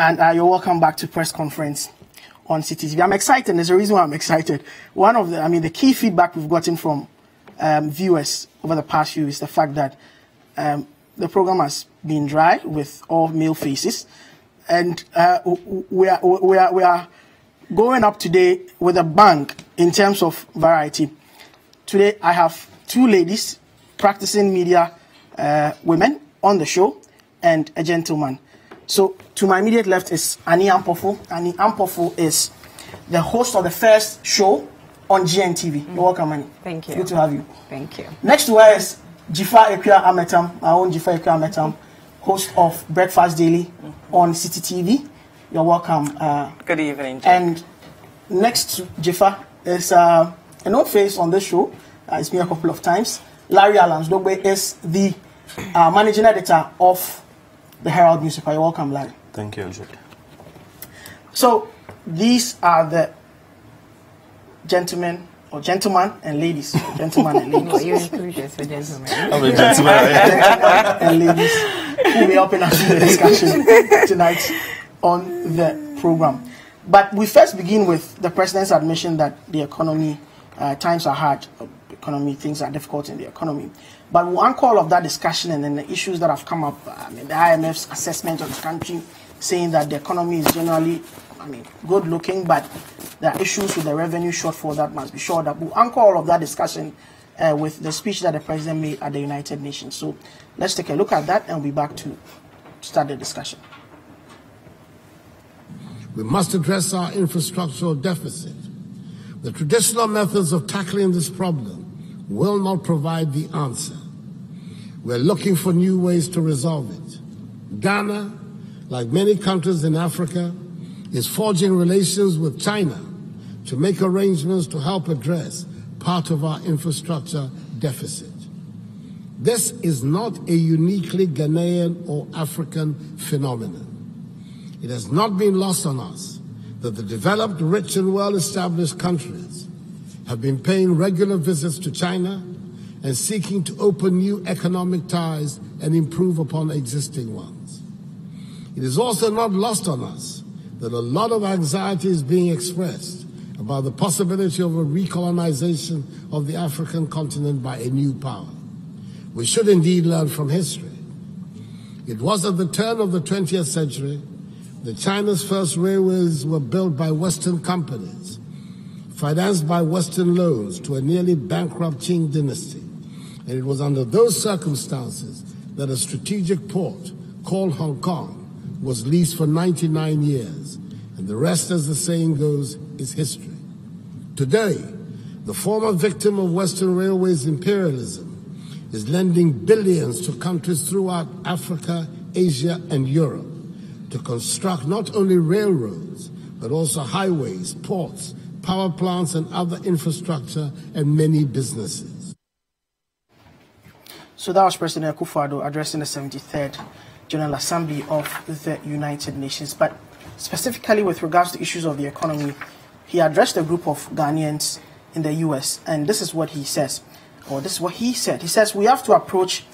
And you're welcome back to press conference on CTV. I'm excited. There's a reason why I'm excited. One of the key feedback we've gotten from viewers over the past few is the fact that the program has been dry with all male faces, and we are going up today with a bang in terms of variety. Today I have two ladies practicing media women on the show and a gentleman. So to my immediate left is Annie Opoku. Annie Opoku is the host of the first show on GNTV. You're welcome, Annie. Thank you. Good to have you. Thank you. Next to her is Jifa Ekwia Ametam, our own Jifa Ekwia Ametam, host of Breakfast Daily on CTV. You're welcome. Good evening, Jim. And next to Jifa is an old face on this show. It's been a couple of times. Larry Alansdogbe is the managing editor of the Herald newspaper. You're welcome, Larry. Thank you, Jim. So these are the gentlemen and ladies. Gentlemen and ladies. You include just a gentleman. I'm a gentleman. And ladies who will be helping us in the discussion tonight on the program. But we first begin with the president's admission that the economy, times are hard. Economy, things are difficult in the economy. But we'll anchor all of that discussion and then the issues that have come up. The IMF's assessment of the country saying that the economy is generally, good looking, but there are issues with the revenue shortfall that must be shored up. We'll anchor all of that discussion with the speech that the president made at the United Nations. So let's take a look at that and we'll be back to start the discussion. We must address our infrastructural deficit. The traditional methods of tackling this problem will not provide the answer. We're looking for new ways to resolve it. Ghana, like many countries in Africa, is forging relations with China to make arrangements to help address part of our infrastructure deficit. This is not a uniquely Ghanaian or African phenomenon. It has not been lost on us that the developed, rich, and well-established countries have been paying regular visits to China and seeking to open new economic ties and improve upon existing ones. It is also not lost on us that a lot of anxiety is being expressed about the possibility of a recolonization of the African continent by a new power. We should indeed learn from history. It was at the turn of the 20th century that China's first railways were built by Western companies, financed by Western loans to a nearly bankrupt Qing dynasty. And it was under those circumstances that a strategic port called Hong Kong was leased for 99 years. And the rest, as the saying goes, is history. Today, the former victim of Western Railways imperialism is lending billions to countries throughout Africa, Asia, and Europe to construct not only railroads, but also highways, ports, power plants, and other infrastructure, and many businesses. So that was President Akufo-Addo addressing the 73rd General Assembly of the United Nations. But specifically with regards to issues of the economy, he addressed a group of Ghanaians in the US, and this is what he says, or this is what he said. He says, we have to approach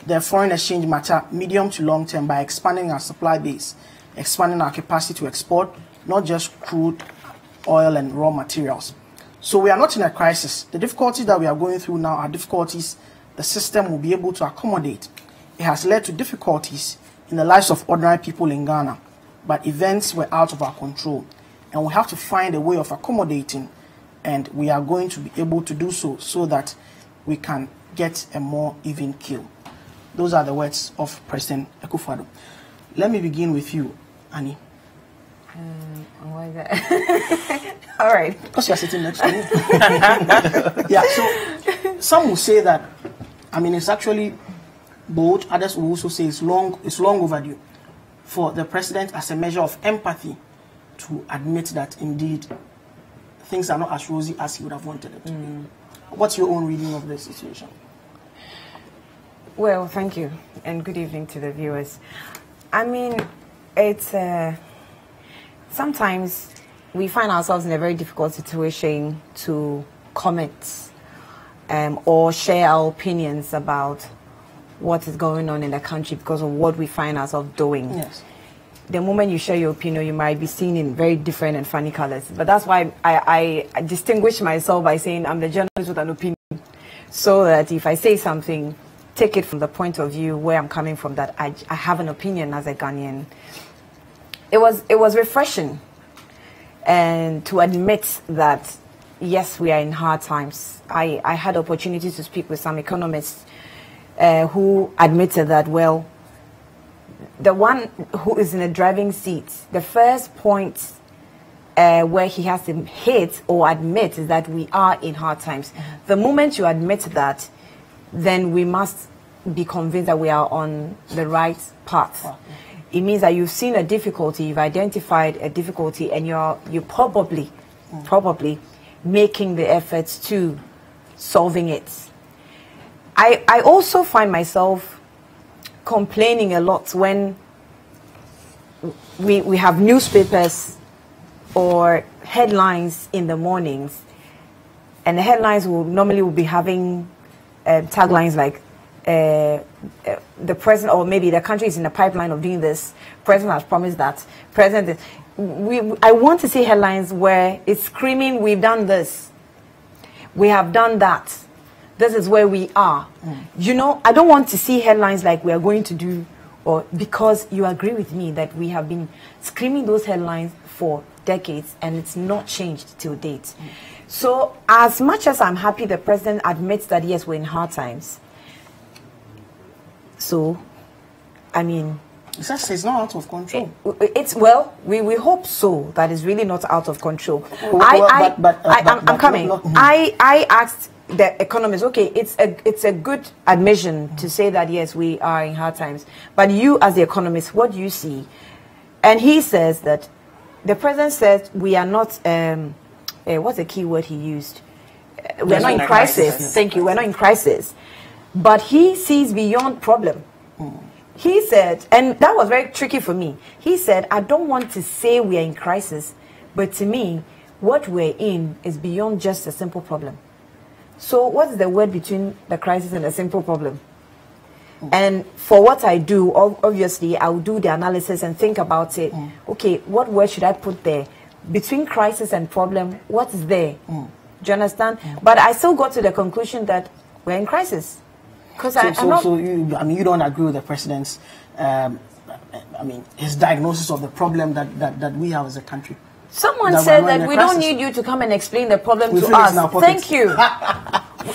the foreign exchange matter medium to long term by expanding our supply base, expanding our capacity to export, not just crude oil and raw materials. So we are not in a crisis. The difficulties that we are going through now are difficulties the system will be able to accommodate. It has led to difficulties in the lives of ordinary people in Ghana, but events were out of our control, and we have to find a way of accommodating, and we are going to be able to do so that we can get a more even keel. Those are the words of President Akufo-Addo. Let me begin with you, Annie. Why is that? All right. Because you're sitting next to me. Yeah, so some will say that, it's actually bold. Others will also say it's long overdue for the president, as a measure of empathy, to admit that indeed things are not as rosy as he would have wanted it to be. What's your own reading of the situation? Well, thank you, and good evening to the viewers. It's sometimes we find ourselves in a very difficult situation to comment or share our opinions about what is going on in the country because of what we find ourselves doing. Yes. the moment you share your opinion, you might be seen in very different and funny colors. But that's why I distinguish myself by saying I'm the journalist with an opinion, so that if I say something, take it from the point of view where I'm coming from, that I have an opinion as a Ghanaian. It was refreshing, and to admit that, yes, we are in hard times. I had opportunity to speak with some economists who admitted that, well, the one who is in the driving seat, the first point where he has to hit or admit is that we are in hard times. The moment you admit that, then we must be convinced that we are on the right path. It means that you've seen a difficulty, you've identified a difficulty, and you're probably making the efforts to solving it. I also find myself complaining a lot when we have newspapers or headlines in the mornings, and the headlines will normally be having taglines like the president, or maybe the country is in the pipeline of doing this, president has promised that, president I want to see headlines where it's screaming, we've done this, we have done that, this is where we are. You know, I don't want to see headlines like we are going to do, or because you agree with me that we have been screaming those headlines for decades and it's not changed till date. So as much as I'm happy the president admits that, yes, we're in hard times. So, I mean, it's not out of control. It's, well, we hope so, that it's really not out of control. I'm coming. I asked the economists, okay, it's a good admission to say that, yes, we are in hard times. But you, as the economist, what do you see? And he says that the president says we are not, what's the key word he used? We're not in crisis. Thank you. We're not in crisis. But he sees beyond problem. He said, and that was very tricky for me. He said, I don't want to say we are in crisis, but to me, what we're in is beyond just a simple problem. So what's the word between the crisis and a simple problem? And for what I do, obviously, I'll do the analysis and think about it. Okay, what word should I put there? Between crisis and problem, what is there? Do you understand? But I still got to the conclusion that we're in crisis. So you don't agree with the president's, his diagnosis of the problem that we have as a country? Someone said that we don't need you to come and explain the problem to us. Thank you.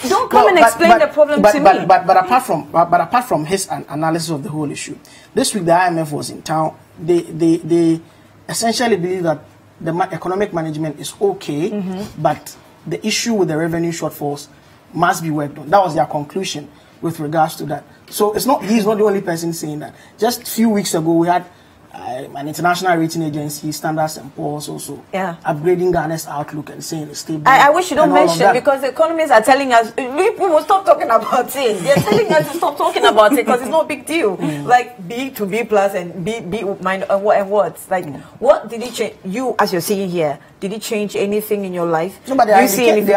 Don't come and explain the problem to me. But apart from his analysis of the whole issue, this week the IMF was in town. They essentially believe that the economic management is okay, but the issue with the revenue shortfalls must be worked on. That was their conclusion with regards to that. So he's not the only person saying that. Just a few weeks ago, we had an international rating agency, Standard & Poor's, also upgrading Ghana's outlook and saying it's stable. I wish you don't mention, because the economists are telling us, people will stop talking about it. They're telling us to stop talking about it because it's no big deal. Like B to B plus and B minus and what? Like, what did it change? You, as you're seeing here, did it change anything in your life? No, but there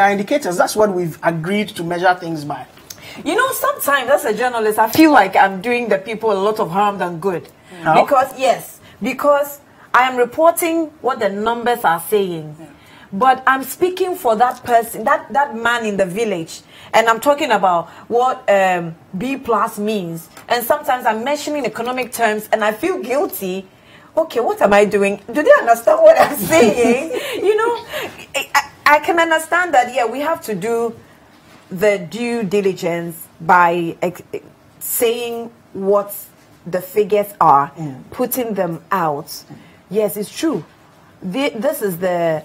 are indicators. That's what we've agreed to measure things by. You know, sometimes as a journalist, I feel like I'm doing the people a lot of harm than good. How? Because I am reporting what the numbers are saying. But I'm speaking for that person, that man in the village. And I'm talking about what B plus means. And sometimes I'm mentioning economic terms and I feel guilty. Okay, what am I doing? Do they understand what I'm saying? You know, I can understand that, yeah, we have to do the due diligence by saying what the figures are, putting them out. Yes, it's true. This is the,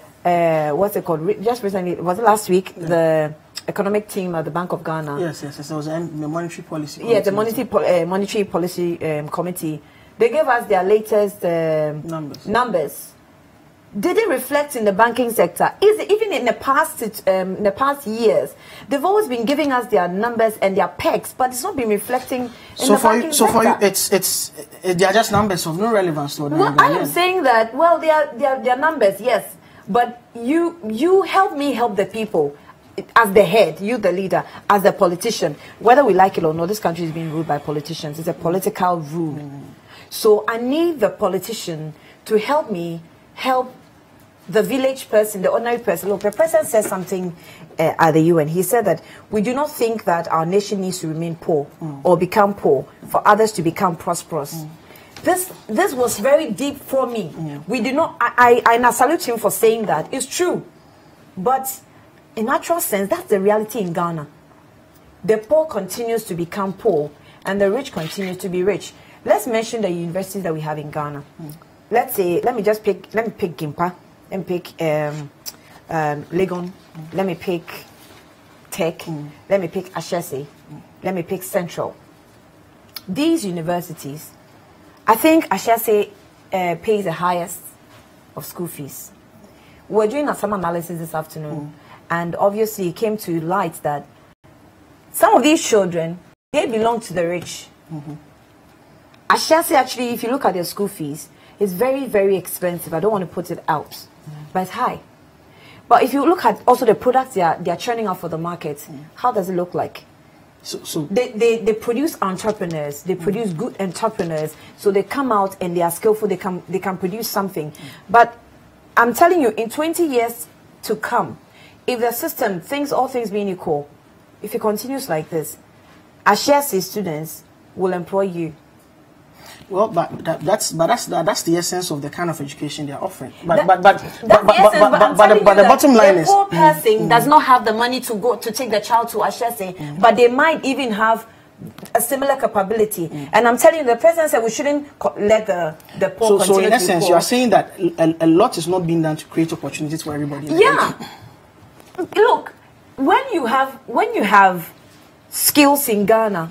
what's it called? Just recently, was it last week? The economic team at the Bank of Ghana. Yes. It was the monetary policy. Yeah, the monetary policy committee. They gave us their latest numbers. Did it reflect in the banking sector? Even in the past years, they've always been giving us their numbers and their pegs, but it's not been reflecting in the banking sector. So for you, they are just numbers of no relevance to Well, I am saying that, well, they are numbers, yes, but you help me help the people. As the head, you the leader, as the politician, whether we like it or not, this country is being ruled by politicians. It's a political rule. So I need the politician to help me help the village person, the ordinary person. Look, the president said something at the UN. He said that we do not think that our nation needs to remain poor or become poor for others to become prosperous. This was very deep for me. We do not. I salute him for saying that. It's true, but in natural sense, that's the reality in Ghana. The poor continues to become poor, and the rich continues to be rich. Let's mention the universities that we have in Ghana. Let me pick Gimpa. Let me pick Legon. Let me pick Tech. Let me pick Ashesi. Let me pick Central. These universities, I think Ashesi pays the highest of school fees. We're doing some analysis this afternoon, and obviously it came to light that some of these children, they belong to the rich. Ashesi, actually, if you look at their school fees, it's very, very expensive. I don't want to put it out, but it's high. But if you look at also the products they are churning out for the market, how does it look like? So they produce entrepreneurs. They produce good entrepreneurs. So they come out and they are skillful. They can produce something. But I'm telling you, in 20 years to come, if the system all things being equal, if it continues like this, Ashesi students will employ you. Well, but that's the essence of the kind of education they are offering. But the bottom line is, the poor person does not have the money to go to take the child to Ashesi, but they might even have a similar capability. And I'm telling you, the president said we shouldn't let the poor continue. So in essence, you are saying that a lot is not being done to create opportunities for everybody. Yeah. Look, when you have skills in Ghana.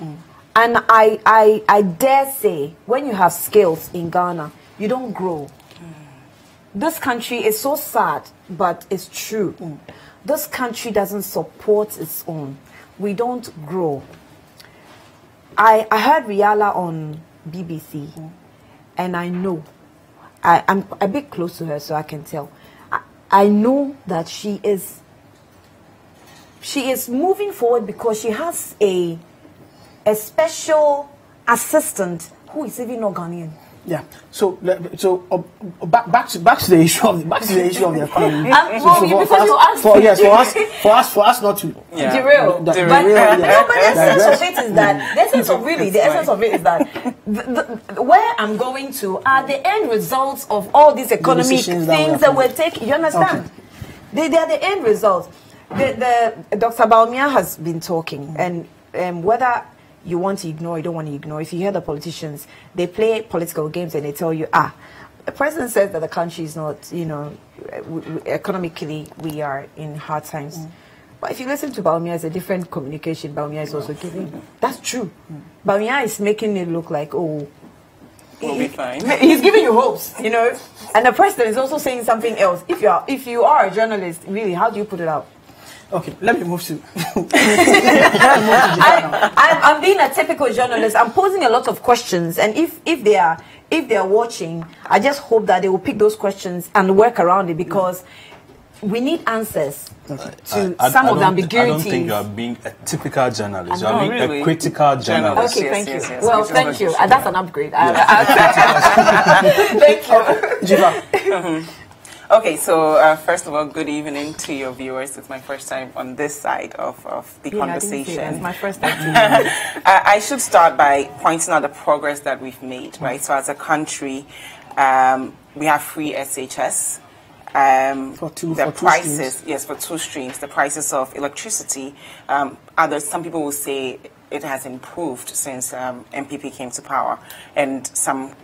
And I dare say, when you have skills in Ghana, you don't grow. This country is so sad, but it's true. This country doesn't support its own. We don't grow. I heard Riala on BBC, and I know, I'm a bit close to her, so I can tell. I know that she is moving forward because she has a special assistant who is even not Ghanaian. Yeah. So back to the issue of the economy. For us not to derail. But the essence of it is that where I'm going to are the end results of all these economic things that we're taking. You understand? Okay. They are the end results. Dr. Baumia has been talking, and whether you want to ignore, you don't want to ignore. If you hear the politicians, they play political games and they tell you, the president says that the country is not, economically we are in hard times. But if you listen to Baumia, it's a different communication Baumia is also giving. That's true. Baumia is making it look like, we'll be fine. He's giving you hopes, And the president is also saying something else. If you are a journalist, really, how do you put it out? Okay, let me move to. I'm being a typical journalist. I'm posing a lot of questions, and if they are watching, I just hope that they will pick those questions and work around it, because we need answers to some of the ambiguities. I don't think you are being a typical journalist. You are being a critical journalist. Okay, thank you. Well, thank you. That's an upgrade. Thank you. Okay, so first of all, good evening to your viewers. It's my first time on this side of the conversation. It's my first time. I should start by pointing out the progress that we've made, right? So as a country, we have free SHS. For two streams. The prices of electricity, some people will say it has improved since MPP came to power, and some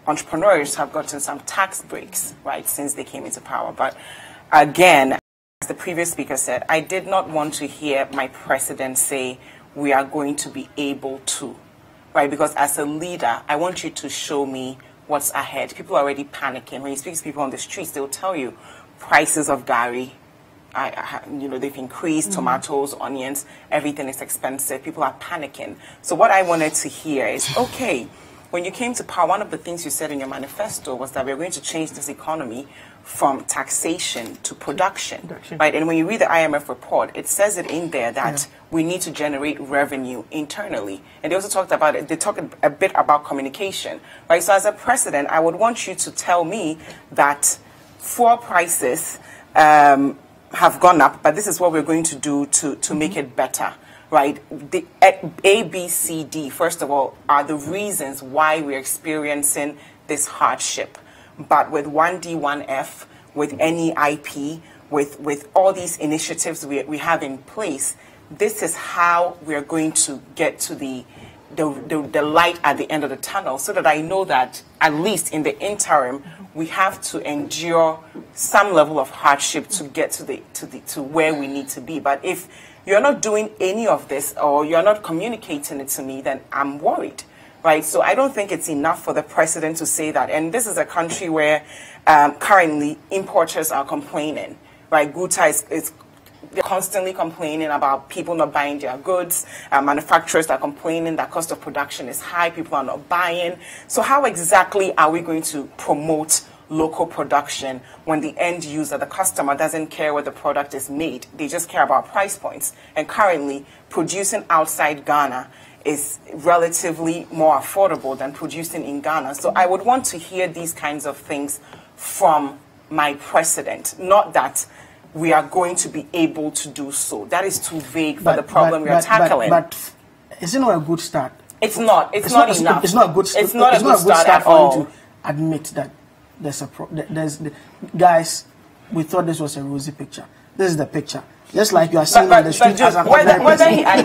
entrepreneurs have gotten some tax breaks, right, since they came into power. But again, as the previous speaker said, I did not want to hear my president say we are going to be able to, right? Because as a leader, I want you to show me what's ahead. People are already panicking. When you speak to people on the streets, they'll tell you prices of gari, they've increased, tomatoes, onions, everything is expensive. People are panicking. So what I wanted to hear is, okay, when you came to power, one of the things you said in your manifesto was that we're going to change this economy from taxation to production. Right? And when you read the IMF report, it says it in there that we need to generate revenue internally. And they also talked about it, they talked a bit about communication. Right? So as a president, I would want you to tell me that fuel prices have gone up, but this is what we're going to do to make it better. Right? The A, B, C, D, first of all, are the reasons why we're experiencing this hardship. But with 1D, 1F, with NEIP, with all these initiatives we have in place, this is how we're going to get to the light at the end of the tunnel, so that I know that at least in the interim, we have to endure some level of hardship to get to where we need to be. But if you're not doing any of this, or you're not communicating it to me, then I'm worried. Right, so I don't think it's enough for the president to say that. And this is a country where currently importers are complaining. Right, Guta is they're constantly complaining about people not buying their goods. Manufacturers are complaining that cost of production is high. People are not buying. So how exactly are we going to promote local production when the end user, the customer, doesn't care where the product is made? They just care about price points. And currently, producing outside Ghana is relatively more affordable than producing in Ghana. So I would want to hear these kinds of things from my president, not that we are going to be able to do so. That is too vague for the problem we are tackling. But is it not a good start? It's not. It's not enough. It's not a good. It's not a good start at all. For you to admit that there's guys, we thought this was a rosy picture. This is the picture. Just like you are seeing on the street as an ordinary person. I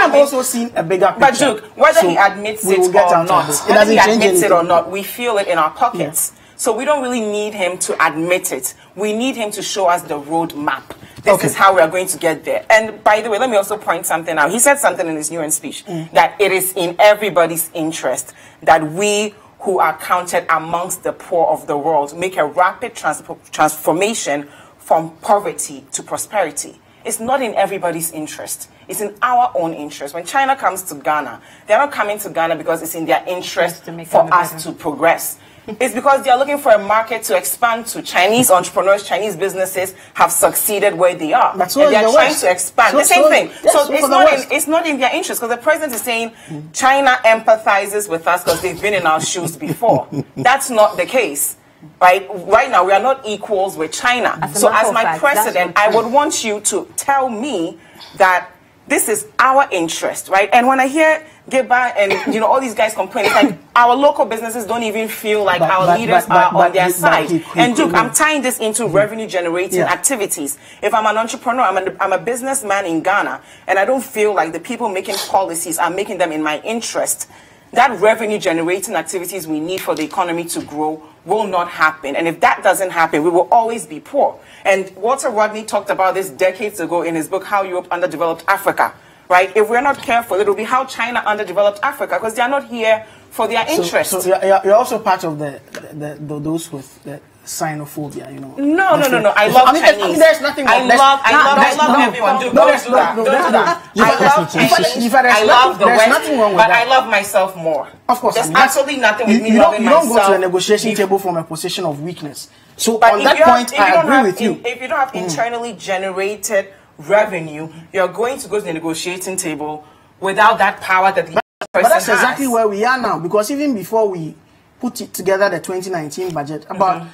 am also seeing a bigger picture. But Duke, whether he admits it or not, whether he admits it or not, we feel it in our pockets. Yeah. So we don't really need him to admit it. We need him to show us the road map. This is how we are going to get there. And by the way, let me also point something out. He said something in his New Year's speech, that it is in everybody's interest that we who are counted amongst the poor of the world make a rapid transformation from poverty to prosperity. It's not in everybody's interest. It's in our own interest. When China comes to Ghana, they're not coming to Ghana because it's in their interest for us to progress. It's because they are looking for a market to expand to. Chinese entrepreneurs, Chinese businesses have succeeded where they are. And they are trying to expand. The same thing. So it's not in their interest, because the president is saying China empathizes with us because they've been in our shoes before. That's not the case. Right now, we are not equals with China. So as my president, I would want you to tell me that this is our interest, right? And when I hear Geba and all these guys complain, it's like our local businesses don't even feel like our leaders are on their side. And Duke, I'm tying this into revenue generating activities. If I'm an entrepreneur, I'm a businessman in Ghana, and I don't feel like the people making policies are making them in my interest, that revenue generating activities we need for the economy to grow will not happen. And if that doesn't happen, we will always be poor. And Walter Rodney talked about this decades ago in his book, How Europe Underdeveloped Africa. Right? If we're not careful, it will be how China underdeveloped Africa, because they are not here for their interest. So you're also part of those with the xenophobia, No. I love Chinese. I mean, there's nothing wrong. I love everyone. Don't do that. I love Chinese. I love the West. Nothing wrong with that. But I love myself more. Of course, there's absolutely nothing with me loving myself. You don't go to a negotiation table from a position of weakness. So on that point, I agree with you. If you don't have internally generated revenue, you're going to go to the negotiating table without that power that the person has. But that's exactly where we are now, because even before we put it together, the 2019 budget, about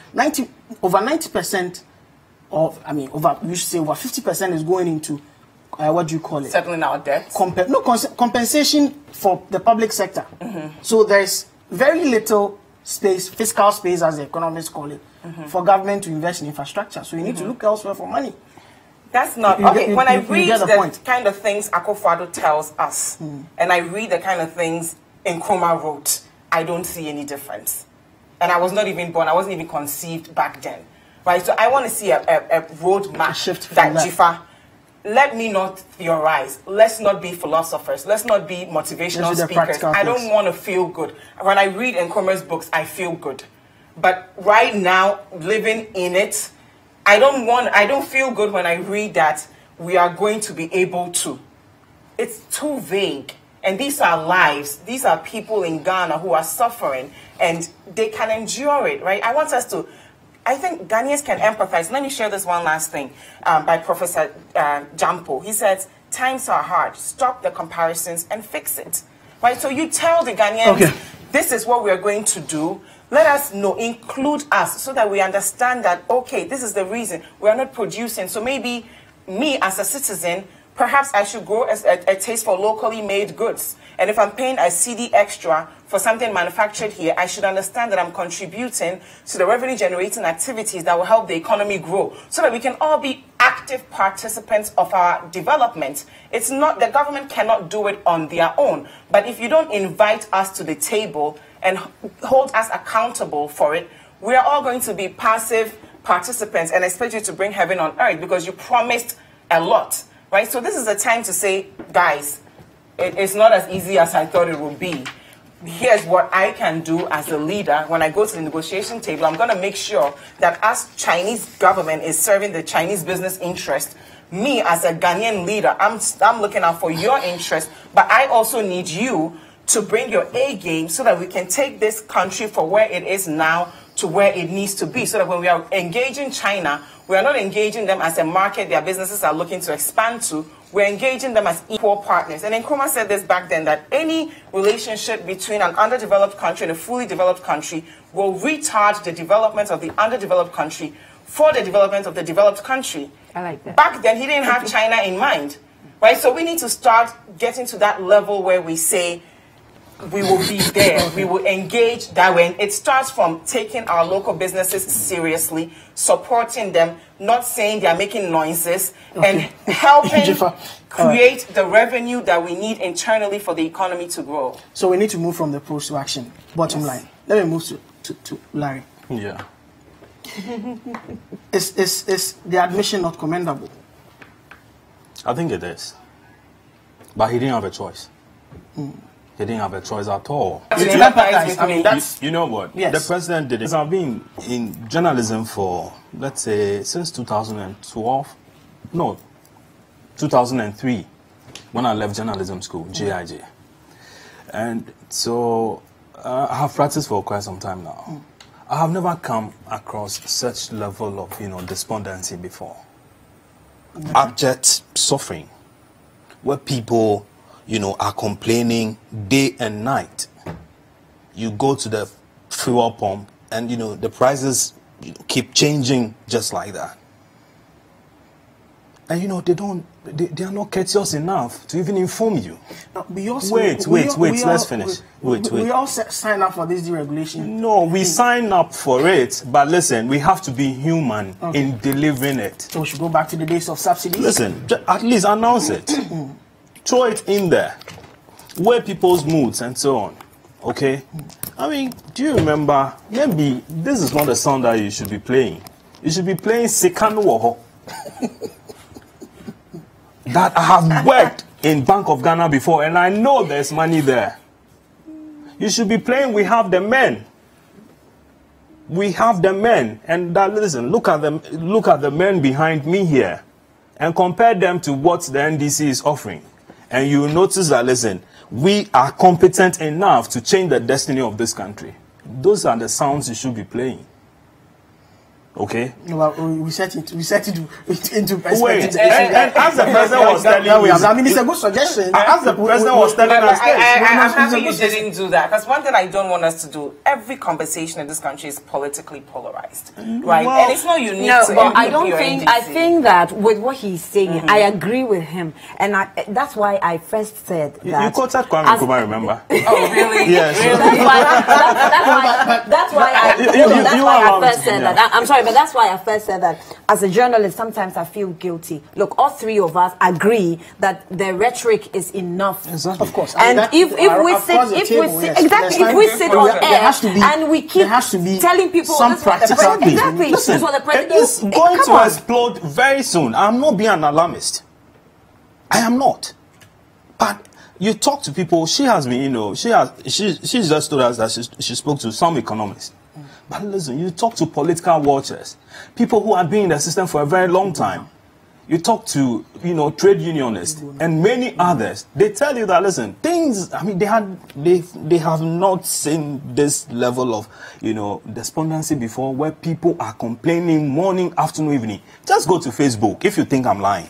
over 90% of, you should say over 50% is going into, what do you call it? Settling our debts. Compensation for the public sector. So there's very little space, fiscal space as the economists call it, for government to invest in infrastructure. So you need to look elsewhere for money. That's not okay. When I read the kind of things Akufo-Addo tells us, and I read the kind of things Nkrumah wrote, I don't see any difference. And I was not even born. I wasn't even conceived back then, right? So I want to see a roadmap shift that Jifa. Let me not theorize. Let's not be philosophers. Let's not be motivational speakers. I don't want to feel good. When I read Nkrumah's books, I feel good. But right now, living in it, I don't feel good when I read that we are going to be able to. It's too vague. And these are lives. These are people in Ghana who are suffering, and they can endure it, right? I think Ghanaians can empathize. Let me share this one last thing by Professor Jampo. He says, times are hard. Stop the comparisons and fix it, right? So you tell the Ghanaians, this is what we're going to do. Let us know, include us, so that we understand that, okay, this is the reason we're not producing. So maybe me as a citizen, perhaps I should grow a taste for locally made goods. And if I'm paying a CD extra for something manufactured here, I should understand that I'm contributing to the revenue generating activities that will help the economy grow, so that we can all be active participants of our development. It's not, the government cannot do it on their own. But if you don't invite us to the table and hold us accountable for it, we are all going to be passive participants and expect you to bring heaven on earth because you promised a lot. Right? So this is the time to say, guys, it's not as easy as I thought it would be. Here's what I can do as a leader. When I go to the negotiation table, I'm going to make sure that as Chinese government is serving the Chinese business interest, me as a Ghanaian leader, I'm looking out for your interest, but I also need you to bring your A game so that we can take this country from where it is now to where it needs to be, so that when we are engaging China, we are not engaging them as a market their businesses are looking to expand to. We're engaging them as equal partners. And Nkrumah said this back then, that any relationship between an underdeveloped country and a fully developed country will retard the development of the underdeveloped country for the development of the developed country. I like that. Back then, he didn't have China in mind, right? So we need to start getting to that level where we say, we will be there. We will engage that way. And it starts from taking our local businesses seriously, supporting them, not saying they are making noises, and helping create the revenue that we need internally for the economy to grow. So we need to move from the pros to action. Bottom line. Let me move to Larry. Yeah. Is the admission not commendable? I think it is. But he didn't have a choice. He didn't have a choice at all. You know what? Yes. The president did it. I've been in journalism for, let's say, since 2012. No, 2003, when I left journalism school, JIJ. And so I have practiced for quite some time now. I have never come across such level of, despondency before. Abject suffering, where people are complaining day and night. You go to the fuel pump and, the prices keep changing just like that. And, they are not courteous enough to even inform you. No, wait, let's finish. We all sign up for this deregulation. No, we sign up for it, but listen, we have to be human in delivering it. So we should go back to the days of subsidies? Listen, at least announce it. Throw it in there, weigh people's moods and so on, okay? I mean, do you remember, maybe this is not the song that you should be playing. You should be playing Sekan Woho. That I have worked in Bank of Ghana before, and I know there's money there. You should be playing We Have the Men. We have the men, and listen, look at them, look at the men behind me here, and compare them to what the NDC is offering. And you will notice that, listen, we are competent enough to change the destiny of this country. Those are the sounds you should be playing. Okay? Well, we set it into perspective. Wait, and as the president was telling you, I mean, it's a good suggestion. As the president was telling us, I'm happy you didn't do that, because one thing I don't want us to do, every conversation in this country is politically polarized, right? Well, and it's not unique to but I don't think, I think that with what he's saying, I agree with him. And that's why I first said that. You quoted Kwame Nkrumah, remember? Oh, really? Yes. That's why I first said that. I'm sorry, but that's why I first said that. As a journalist, sometimes I feel guilty. Look, all three of us agree that the rhetoric is enough. Exactly. Of course. And if we sit on air and we keep telling people some practical things. Exactly. This is what the president is going to explode very soon. I'm not being an alarmist. I am not. But you talk to people. She has been, she's just told us that she spoke to some economists. But listen, you talk to political watchers, people who have been in the system for a very long time. you talk to, trade unionists and many others, they tell you that, listen, things, I mean, they have not seen this level of, despondency before, where people are complaining morning, afternoon, evening. Just go to Facebook if you think I'm lying.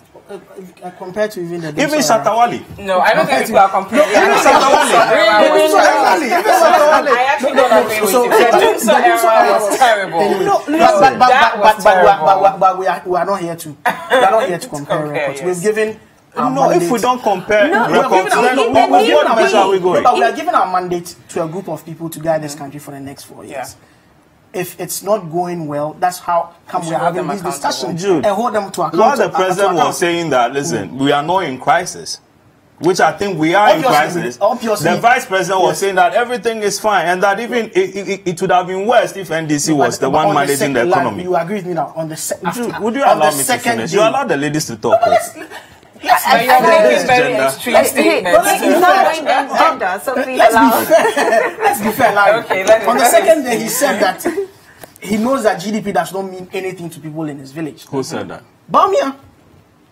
Compared to even the even Shatawali. No, I don't think people are complaining. Even Shatawali. I actually don't agree with you. The Doomsday era was terrible. But we are not here to compare records. Yes. We've given if we don't compare records, we are giving our mandate to a group of people to guide this country for the next 4 years. Yeah. If it's not going well, that's how come we're having these discussions Jude, and hold them to account. While the president was saying that, listen, we are not in crisis, which I think we are in crisis. Obviously, the vice president was saying that everything is fine, and that even it would have been worse if NDC was the one managing the economy. You agree with me now on the Jude, would you allow me to finish? You allow the ladies to talk. You're making very extreme statements. He's not going down gender, so please allow. Let's be fair. Okay, on the second day, he said that he knows that GDP does not mean anything to people in his village. Who said that? Bamia.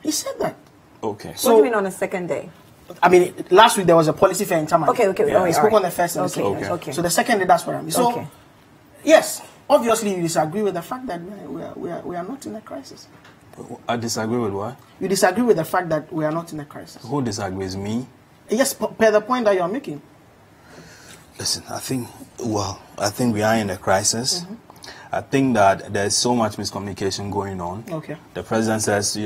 He said that. Okay. So, what do you mean on the second day? I mean, last week there was a policy fair in Tamale. Okay. Yeah. He spoke on the first and the second. Okay. So the second day, that's what I mean. So, yes, obviously you disagree with the fact that we are not in a crisis. I disagree with what? You disagree with the fact that we are not in a crisis. Who disagrees? Me? Yes, per the point that you are making. Listen, I think we are in a crisis. I think that there's so much miscommunication going on. Okay. The president says,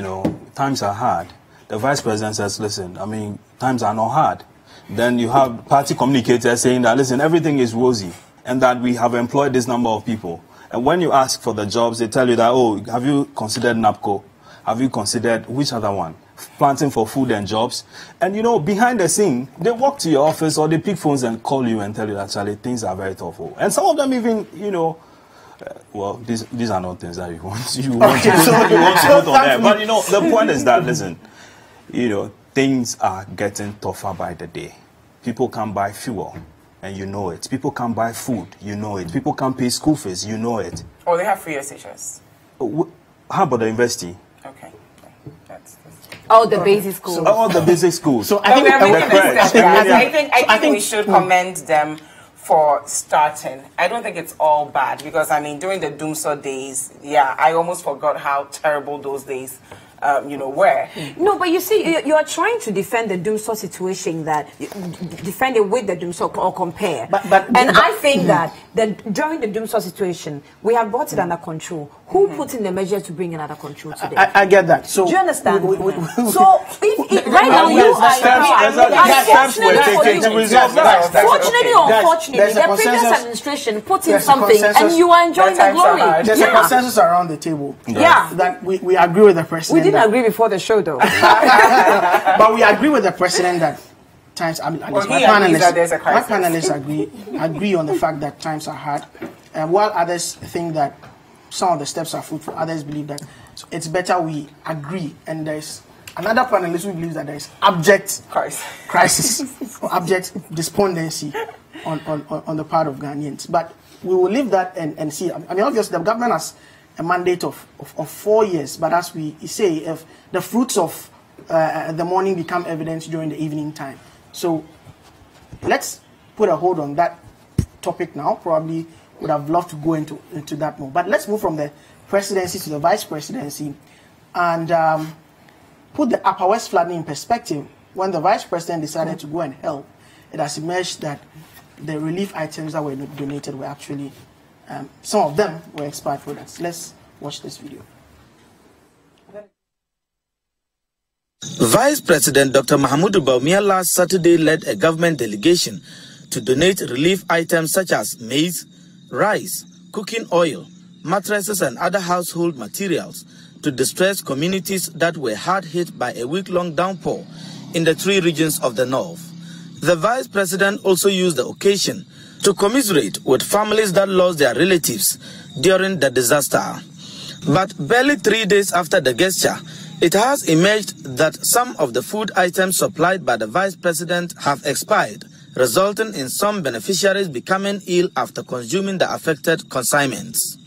times are hard. The vice president says, listen, I mean, times are not hard. Then you have party communicators saying that, listen, everything is rosy and that we have employed this number of people. And when you ask for the jobs, they tell you that, oh, have you considered NAPCO? Have you considered which other one? Planting for food and jobs. And, behind the scene, they walk to your office or they pick phones and call you and tell you that, actually, things are very tough. And some of them even, these are not things that you want to put on there. But, the point is that, listen, things are getting tougher by the day. People can't buy fuel. And you know it. People can't buy food. You know it. People can't pay school fees. You know it. Oh, they have free SHS. How about the university? Okay. That's all the basic schools. All the basic schools. So I think we should commend them for starting. I don't think it's all bad because, I mean, during the Doomsday days, I almost forgot how terrible those days where. No, but you see, you are trying to defend the Doomsday situation, defend it with the Doomsday or compare. I think that during the Doomsday situation, we have brought it under control. Who put in the measures to bring it under control today? I get that. So do you understand? So right now you fortunately or unfortunately, the previous administration put in something and you are enjoying the glory. There's a consensus around the table. Yeah. That we agree with the president. We didn't agree before the show, though. But we agree with the president that times. I mean, my panelists agree on the fact that times are hard, and while others think that some of the steps are fruitful, others believe that it's better we agree. And there's another panelist who believes that there is abject crisis or abject despondency on the part of Ghanaians. But we will leave that and see. I mean, obviously, the government has a mandate of 4 years, but as we say, if the fruits of the morning become evident during the evening time. So let's put a hold on that topic now. Probably would have loved to go into that more. But let's move from the presidency to the vice presidency and put the Upper West flooding in perspective. When the vice president decided to go and help, it has emerged that the relief items that were donated were actually some of them were expired products. Let's watch this video. Vice President Dr. Mahamudu Bawumia last Saturday led a government delegation to donate relief items such as maize, rice, cooking oil, mattresses and other household materials to distressed communities that were hard hit by a week-long downpour in the 3 regions of the north. The Vice President also used the occasion to commiserate with families that lost their relatives during the disaster. But barely 3 days after the gesture, it has emerged that some of the food items supplied by the Vice President have expired, resulting in some beneficiaries becoming ill after consuming the affected consignments.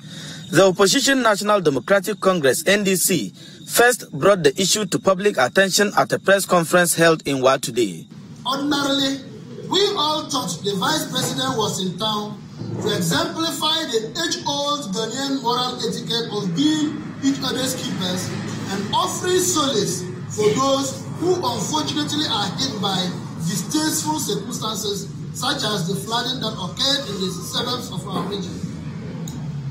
The opposition National Democratic Congress, NDC, first brought the issue to public attention at a press conference held in Wa today. Ordinarily, we all thought the Vice President was in town to exemplify the age-old Ghanaian moral etiquette of being each other's keepers and offering solace for those who unfortunately are hit by distasteful circumstances such as the flooding that occurred in the suburbs of our region.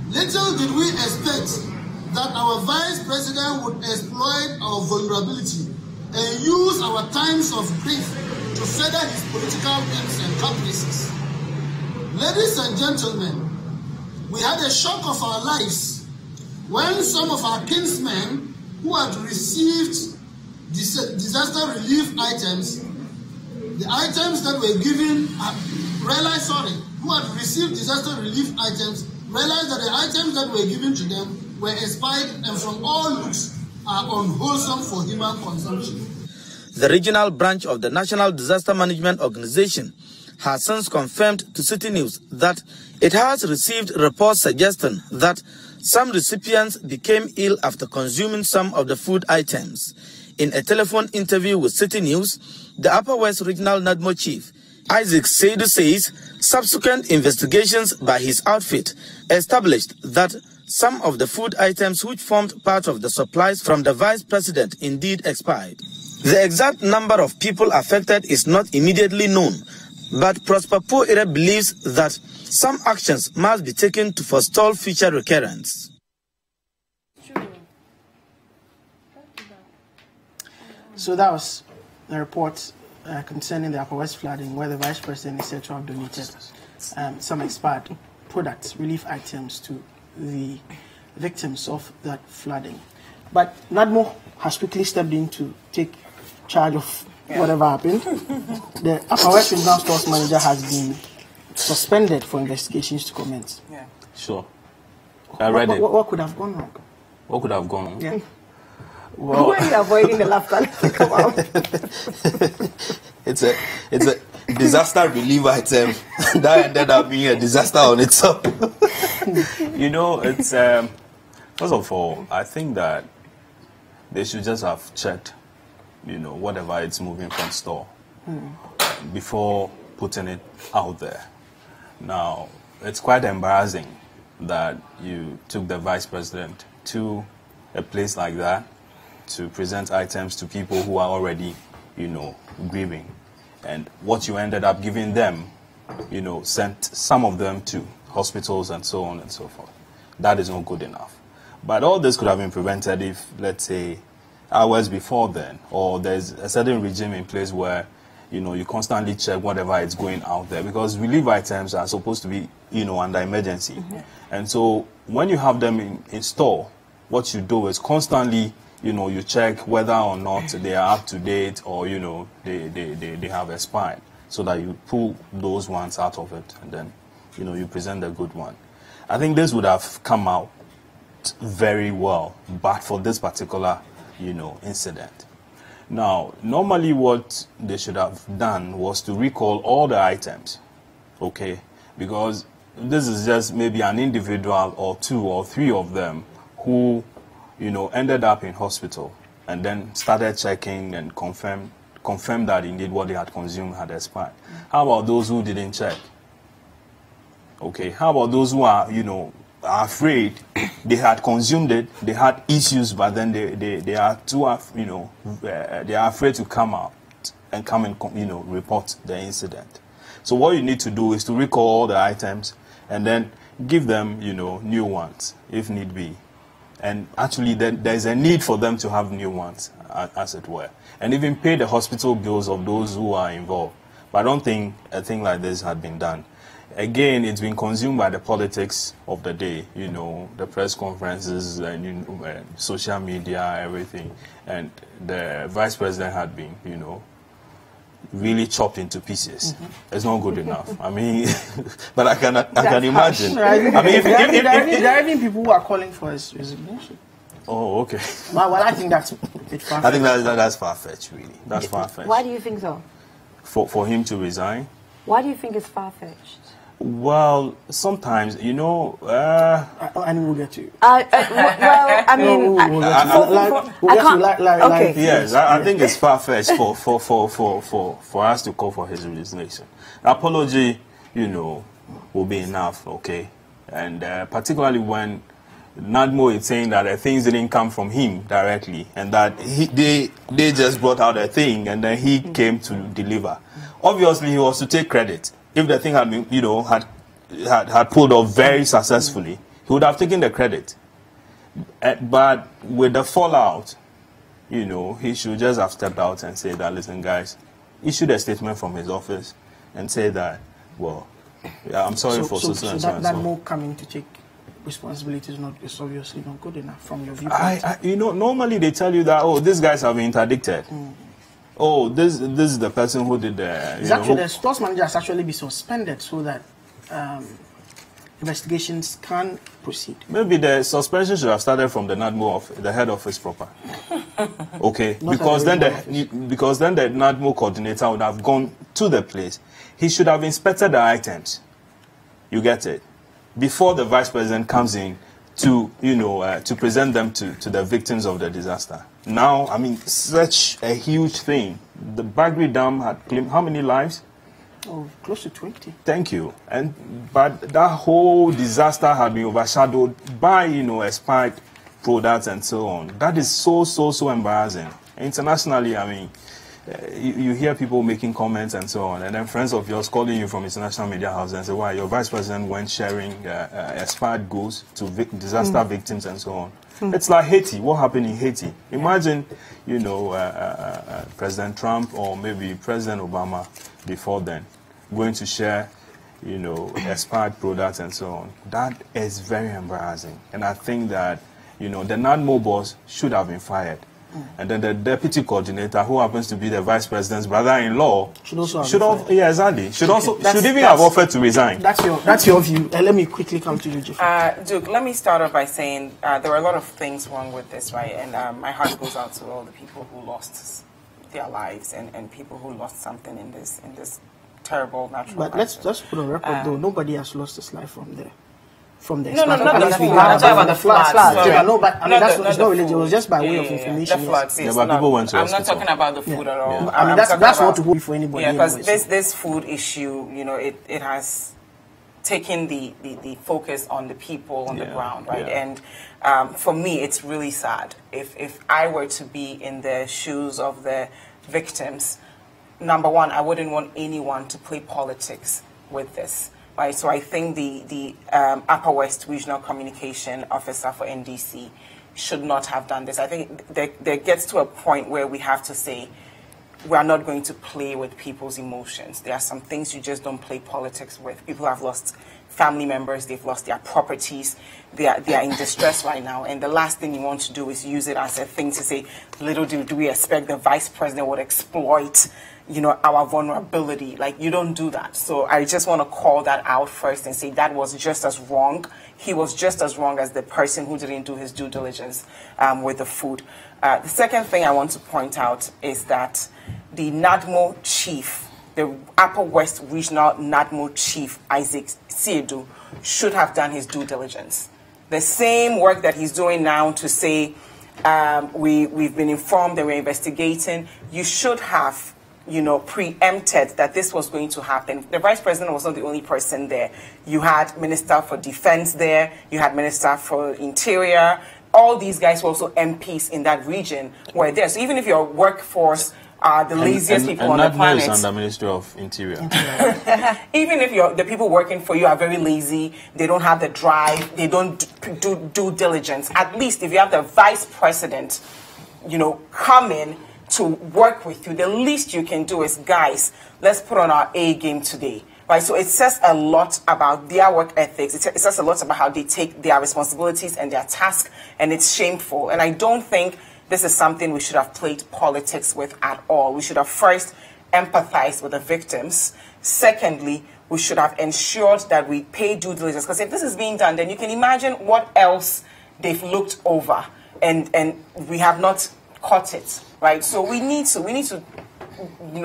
Little did we expect that our Vice President would exploit our vulnerability and use our times of grief to further his political aims and caprices. Ladies and gentlemen, we had a shock of our lives when some of our kinsmen who had received disaster relief items, the items that were given, who had received disaster relief items, realized that the items that were given to them were expired and from all looks are unwholesome for human consumption. The regional branch of the National Disaster Management Organization has since confirmed to City News that it has received reports suggesting that some recipients became ill after consuming some of the food items. In a telephone interview with City News, the Upper West Regional NADMO chief, Isaac Seidu, says subsequent investigations by his outfit established that some of the food items which formed part of the supplies from the Vice President indeed expired. The exact number of people affected is not immediately known, but Prosper Poire believes that some actions must be taken to forestall future recurrence. So that was a report concerning the Upper West flooding, where the Vice President is said to have donated some expired products, relief items, to the victims of that flooding. But NADMO has quickly stepped in to take charge of whatever happened. The Upper West Regional Stores Manager has been suspended for investigations to commence. Yeah. Sure. I read it. What could have gone wrong? What could have gone wrong? Yeah. Well, why are you avoiding the laughter? It's a disaster relief item that ended up being a disaster on its own. You know, it's first of all, I think that they should just have checked, you know, whatever it's moving from store before putting it out there. Now, it's quite embarrassing that you took the Vice President to a place like that to present items to people who are already, you know, grieving. And what you ended up giving them, you know, sent some of them to hospitals and so on and so forth. That is not good enough. But all this could have been prevented if, let's say, hours before then, or there's a certain regime in place where, you know, you constantly check whatever is going out there, because relief items are supposed to be, you know, under emergency. And so when you have them in store, what you do is constantly, you know, you check whether or not they are up to date, or, you know, they have expired, so that you pull those ones out of it and then, you know, you present the good one. I think this would have come out very well, but for this particular, you know, incident. Now, normally what they should have done was to recall all the items, okay? Because this is just maybe an individual or two or three of them who, you know, ended up in hospital and then started checking and confirmed that indeed what they had consumed had expired. How about those who didn't check? Okay, how about those who are, you know, are afraid they had consumed it, they had issues, but then they are too, you know, they are afraid to come out and come and, you know, report the incident. So what you need to do is to recall all the items and then give them, you know, new ones if need be. And actually there's a need for them to have new ones, as it were, and even pay the hospital bills of those who are involved. But I don't think a thing like this had been done. Again, it's been consumed by the politics of the day, you know, the press conferences and, you know, social media, everything. And the Vice President had been, you know, really chopped into pieces. It's not good enough. I mean, but I can imagine. I mean, there are even people who are calling for his resignation. Oh, okay. Well, I think that's a bit far-fetched. I think that's far-fetched, really. That's far-fetched. Why do you think so? For him to resign? Why do you think it's far-fetched? Well, sometimes, you know... and we'll get to you. Well, I mean... Yes, I think it's far-fetched for us to call for his resignation. Apology, you know, will be enough, okay? And particularly when NADMO is saying that the things didn't come from him directly, and that they just brought out a thing, and then he came to deliver. Obviously, he was to take credit. If the thing had been, you know, had pulled off very successfully, he would have taken the credit. But with the fallout, you know, he should just have stepped out and said that, listen, guys, issued a statement from his office and say that, well, yeah, I'm sorry for so that more coming to take responsibility is obviously not good enough from your viewpoint. You know, normally they tell you that, oh, these guys have been interdicted. Oh, this is the person who did the... the stores manager has actually been suspended so that investigations can proceed. Maybe the suspension should have started from the NADMO, the head office proper. Okay, because then the NADMO coordinator would have gone to the place. He should have inspected the items. You get it? Before the vice president comes in to, you know, to present them to the victims of the disaster. Now, I mean, such a huge thing. The Bagri Dam had claimed how many lives? Oh, close to 20. Thank you. But that whole disaster had been overshadowed by, you know, expired products and so on. That is so embarrassing. Internationally, I mean, you hear people making comments and so on, and then friends of yours calling you from international media houses and say, why, your vice president went sharing expired goods to disaster victims and so on. It's like Haiti. What happened in Haiti? Imagine, you know, President Trump or maybe President Obama before then going to share, you know, expired products and so on. That is very embarrassing. And I think that, you know, the NADMO boss should have been fired. And then the deputy coordinator, who happens to be the vice president's brother-in-law, should have even have offered to resign. That's your view. Let me quickly come to you, Jeffrey. Duke, let me start off by saying there are a lot of things wrong with this, right? And my heart goes out to all the people who lost their lives and people who lost something in this terrible natural crisis. But let's put on record, though, nobody has lost his life from there. No, not the flood. I'm talking about the floods. No, but I mean, it's not religious. It was just by way of information. The floods, yes. But people went to I'm not talking about the food at all. I mean, that's not to hold for anybody. Yeah, because this food issue, you know, it has taken the focus on the people on the ground, right? Yeah. And for me, it's really sad. If I were to be in the shoes of the victims, number one, I wouldn't want anyone to play politics with this. Right, so I think the Upper West Regional Communication Officer for NDC should not have done this. I think there gets to a point where we have to say, we are not going to play with people's emotions. There are some things you just don't play politics with. People have lost family members, they've lost their properties, they are in distress right now, and the last thing you want to do is use it as a thing to say, little do we expect the vice president would exploit, you know, our vulnerability. Like, you don't do that. So I just want to call that out first and say that was just as wrong. He was just as wrong as the person who didn't do his due diligence with the food. The second thing I want to point out is that the NADMO chief, the Upper West Regional NADMO chief, Isaac Siedu, should have done his due diligence. The same work that he's doing now to say, we've been informed that we're investigating, you should have, you know, preempted that this was going to happen. The vice president was not the only person there. You had Minister for Defense there, you had Minister for Interior. All these guys were also MPs in that region were there. So even if your workforce are the laziest people on the planet. And under Ministry of Interior. Even if the people working for you are very lazy, they don't have the drive, they don't do due diligence. At least if you have the vice president, you know, come in to work with you, the least you can do is, guys, let's put on our A game today. Right, so it says a lot about their work ethics. It says a lot about how they take their responsibilities and their task, and it's shameful. And I don't think this is something we should have played politics with at all. We should have first empathized with the victims. Secondly, we should have ensured that we pay due diligence. Because if this is being done, then you can imagine what else they've looked over, and we have not caught it. Right, so we need to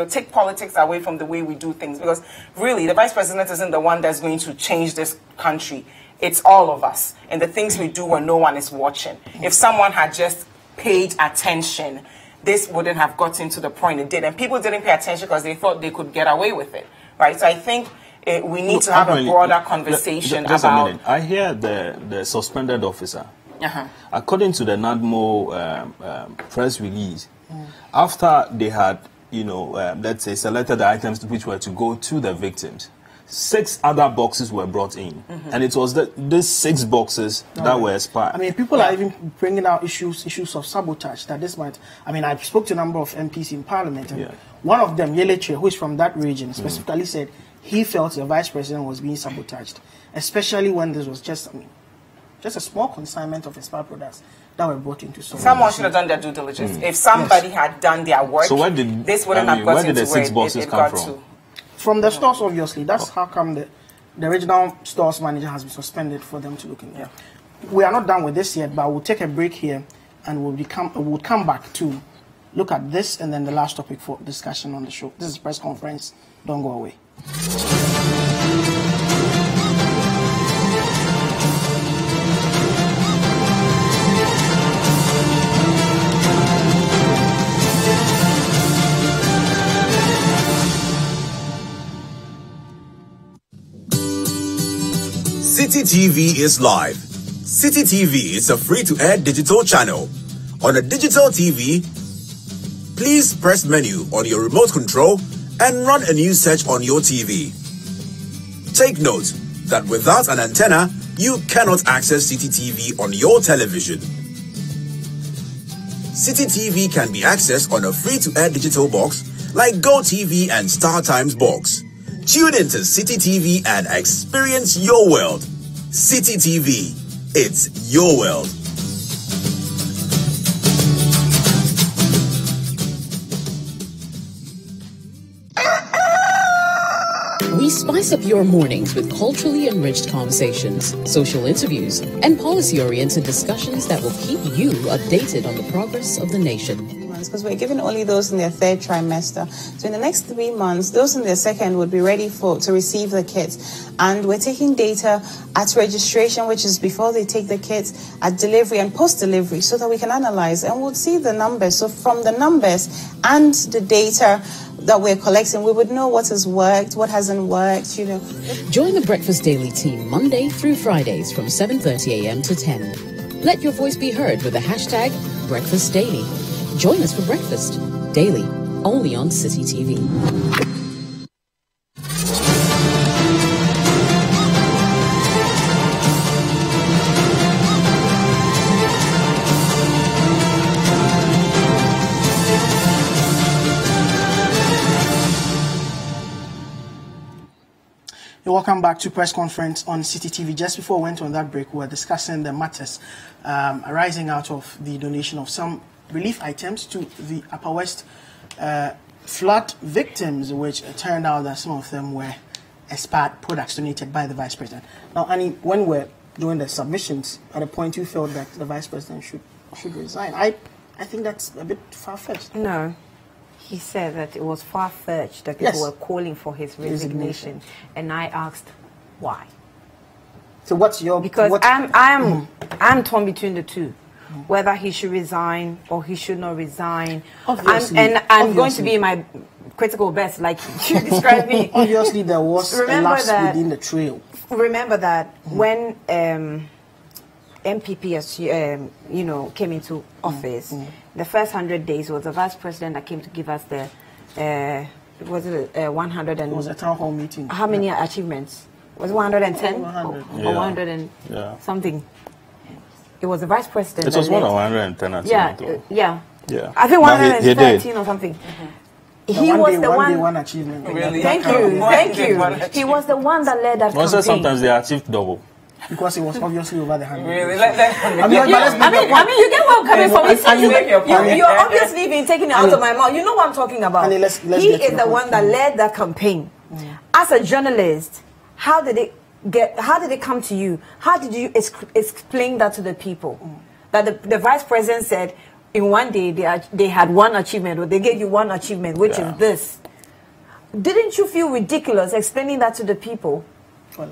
take politics away from the way we do things, because really the vice president isn't the one that's going to change this country. It's all of us and the things we do when no one is watching. If someone had just paid attention, this wouldn't have gotten to the point it did, and people didn't pay attention because they thought they could get away with it, right? So I think we need to have a broader conversation just about. A minute. I hear the suspended officer. According to the NADMO press release, after they had, let's say, selected the items which were to go to the victims, 6 other boxes were brought in, and it was these 6 boxes that were expired. I mean, people are even bringing out issues of sabotage that this might. I mean, I spoke to a number of MPs in Parliament, and one of them, Yeleche, who is from that region, specifically said he felt the vice president was being sabotaged, especially when this was just a small consignment of expired products that were brought into store. Someone should have done their due diligence. If somebody had done their work, so this wouldn't have gotten where did the to 6 where boxes it come got from? to. From the stores, obviously. That's how come the regional stores manager has been suspended for them to look into. We are not done with this yet, but we'll take a break here and we'll come back to look at this and then the last topic for discussion on the show. This is press conference. Don't go away. City TV is live. City TV is a free-to-air digital channel. On a digital TV, please press menu on your remote control and run a new search on your TV. Take note that without an antenna, you cannot access City TV on your television. City TV can be accessed on a free-to-air digital box like GoTV and StarTimes box. Tune into City TV and experience your world. City TV, it's your world. We spice up your mornings with culturally enriched conversations, social interviews, and policy-oriented discussions that will keep you updated on the progress of the nation. Because we're giving only those in their 3rd trimester. So in the next 3 months, those in their 2nd would be ready to receive the kits. And we're taking data at registration, which is before they take the kits, at delivery and post-delivery, so that we can analyze and we'll see the numbers. So from the numbers and the data that we're collecting, we would know what has worked, what hasn't worked, Join the Breakfast Daily team Monday through Fridays from 7:30 a.m. to 10. Let your voice be heard with the hashtag Breakfast Daily. Join us for breakfast daily, only on City TV. Welcome back to press conference on City TV. Just before we went on that break, we were discussing the matters arising out of the donation of some relief items to the Upper West flood victims, which turned out that some of them were expired products donated by the Vice President. Now, Annie, when we're doing the submissions, at a point you felt that the Vice President should resign. I think that's a bit far-fetched. No. He said that it was far-fetched that people were calling for his resignation. And I asked, why? So what's your... Because I'm torn between the two. Whether he should resign or he should not resign. I'm going to be my critical best, like you described me. Obviously, there was a lapse within the trail. Remember that when MPP, came into office, the first 100 days was the Vice President that came to give us the, 100 and... It was a town hall meeting. How many achievements? Was it 110? 100. Or 100 and something? It was the Vice President. It was 110. Yeah. I think 113 or something. He was the one. One achievement. Really? Thank you. He was the one that led that campaign. Sometimes they achieved double. Because it was obviously over the 100. Really? I mean, you get where I'm coming from. You're obviously been taking it out of my mouth. You know what I'm talking about. He is the one that led that campaign. As a journalist, how did it come to you? How did you explain that to the people? That the Vice President said, in one day they had one achievement, or they gave you one achievement, which is this. Didn't you feel ridiculous explaining that to the people? Well,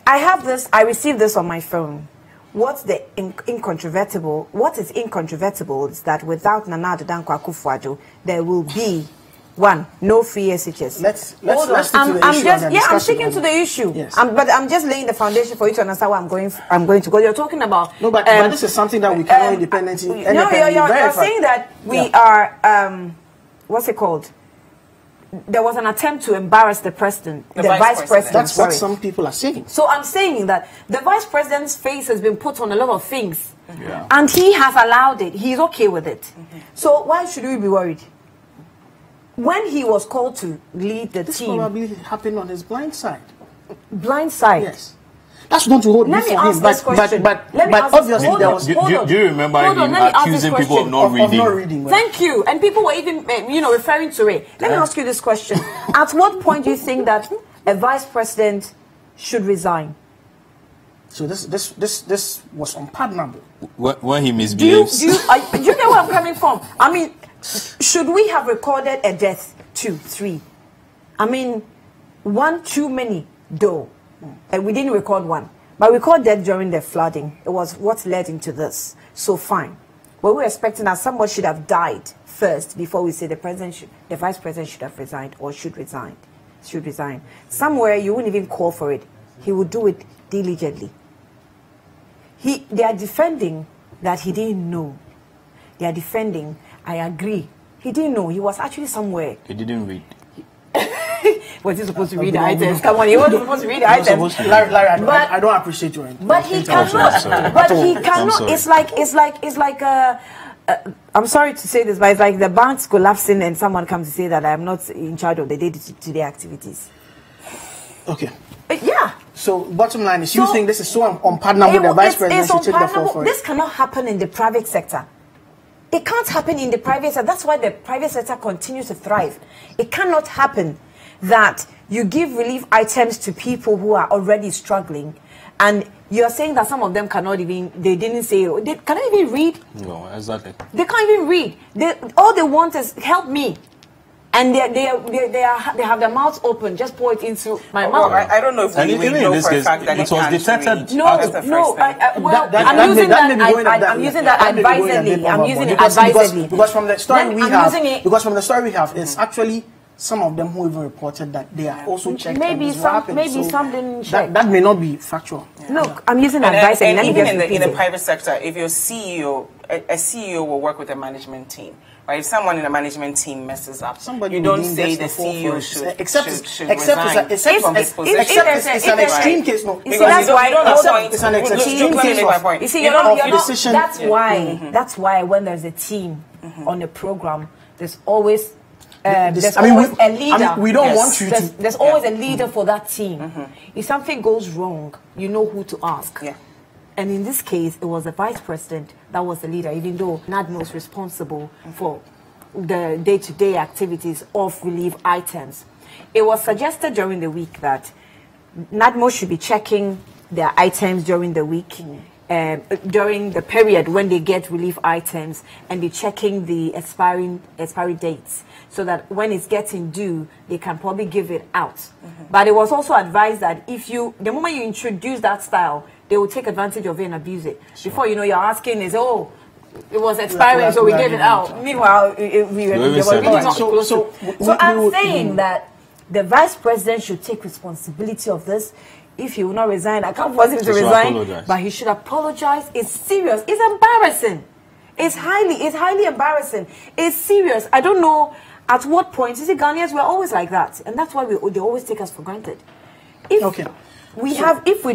I have this, I received this on my phone. What's the incontrovertible? What is incontrovertible is that without Nana Addo Dankwa Akufo-Addo, there will be no free SHS. Let's stick to the issue. I'm sticking to the issue. Yes. But I'm just laying the foundation for you to understand where I'm going to go. You're talking about but this is something that we cannot independently verify. You're saying that we are what's it called? There was an attempt to embarrass the president, the vice president. That's what some people are saying. So I'm saying that the vice president's face has been put on a lot of things, and he has allowed it. He's okay with it. So why should we be worried? When he was called to lead the team, this probably happened on his blind side. Blind side. Yes. That's not to hold me for him, but obviously there was. Do you remember him accusing people of not reading? Thank you. And people were even, referring to it. Let me ask you this question: at what point do you think that a vice president should resign? So this was unpardonable. When he misbehaves. Do you get where I'm coming from? I mean, should we have recorded a death? 2, 3. I mean, 1 too many, though. And we didn't record one. But we recorded death during the flooding. It was what led into this. So fine. But we're expecting that someone should have died first before we say the vice president should have resigned or should resign. Somewhere you wouldn't even call for it. He would do it diligently. They are defending that he didn't know. They are defending, I agree. He didn't know. He was actually somewhere. He didn't read. Was he supposed to read the items? Come on, he wasn't supposed to read the items. Larry, I don't appreciate your But he cannot. But he cannot. It's like I'm sorry to say this, but it's like the bank's collapsing and someone comes to say that I am not in charge of the day-to-day activities. Okay. Yeah. So bottom line is, you think this is so unpardonable the vice president should take the fall for it? This cannot happen in the private sector. It can't happen in the private sector. That's why the private sector continues to thrive. It cannot happen that you give relief items to people who are already struggling, and you're saying that some of them cannot even, they didn't say, they cannot even read. No, exactly. They can't even read. All they want is help me. And they have their mouths open. Just pour it into my mouth. I don't know if we know for a fact that it was detected. I'm using that advisedly. I'm using it advisedly. Because from the story we have, it's actually some of them who even reported that they are also checked. Maybe some didn't check. That may not be factual. Look, I'm using advice. And even in the private sector, if your CEO, a CEO will work with a management team. Right? If someone in the management team messes up, you don't say the CEO should except resign from his position. It's an extreme case. No, because it's an extreme case. You see, you're not. That's why when there's a team on a program, there's always a leader. We don't want you to. There's always a leader for that team. If something goes wrong, you know who to ask. Yeah. And in this case, it was the vice president that was the leader, even though NADMO was responsible for the day-to-day activities of relief items. It was suggested during the week that NADMO should be checking their items during the week, during the period when they get relief items, and be checking the expiry dates, so that when it's getting due, they can probably give it out. But it was also advised that the moment you introduce that style, they will take advantage of it and abuse it. Sure. Before you know, you're asking is, oh, it was expiring, so we gave it out. Meanwhile, So I'm saying that the vice president should take responsibility of this. If he will not resign, I can't force him to resign, but he should apologize. It's serious. It's embarrassing. It's highly embarrassing. It's serious. I don't know at what point. You see, Ghanaians, we're always like that, and that's why they always take us for granted. If we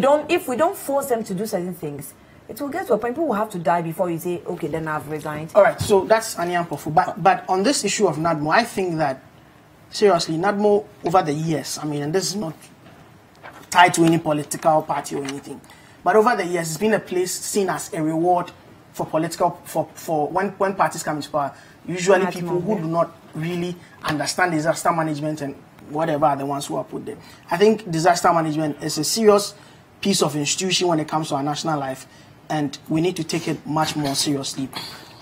don't force them to do certain things, it will get to a point people will have to die before you say, okay, then I've resigned. All right, so that's Anian Pofu. But on this issue of NADMO, I think that seriously, NADMO over the years, I mean, and this is not tied to any political party or anything, but over the years, it's been a place seen as a reward for for when parties come into power. Usually, people who do not really understand disaster management and whatever are the ones who are put there. I think disaster management is a serious piece of institution when it comes to our national life, and we need to take it much more seriously.